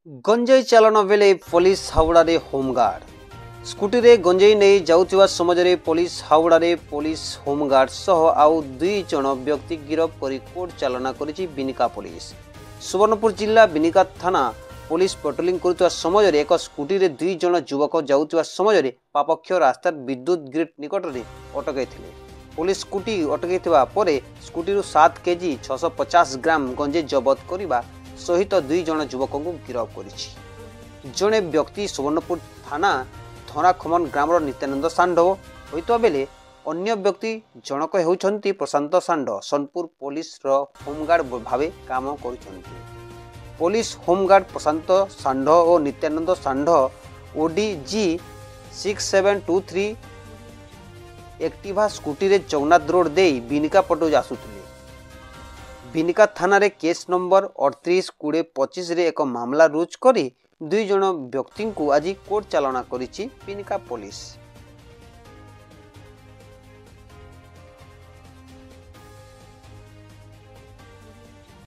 गंजेई चालन बेले police हावड़े home guard scooty रे गंजेई नहीं जाउथिबा समझरे पुलिस हावड़े पुलिस होमगार्ड सह आउ 2 जन व्यक्ति गिरफ करी कोर्ट चालना करिछि बिनिका पुलिस। सुवर्णपुर जिला बिनिका थाना पुलिस पेट्रोलिंग करुवा समय एक स्कूटी रे 2 जन युवक जाउथिबा समय पापक्ष रास्तार विद्युत ग्रिड निकट में अटकै थिले। पुलिस स्कूटी अटकै परे स्कूटी 7 केजी 650 ग्राम गंजेई जबत करिबा सहित 2 जन युवक को गिरफ करिछि। जड़े व्यक्ति सुवर्णपुर थाना थरा खमन ग्राम नित्यानंद षाण्ड होता बेले अन्य व्यक्ति जनक होउछन्ति प्रशांत षाण्ड सोनपुर पुलिस होमगार्ड भावे काम करुछन्ति। पुलिस होमगार्ड प्रशांत षाण्ड और नित्यानंद षाण्ड ओडीजी 6723 एक्टिवा स्कूटी रे जगन्नाथ रोड दे बिनिका पटु आसुथिले। बिनिका थाना रे केस नंबर 38-20-25 रे एक मामला रुज करी 2 जन व्यक्ति को आज कोर्ट चालना करिछि बिनिका पुलिस।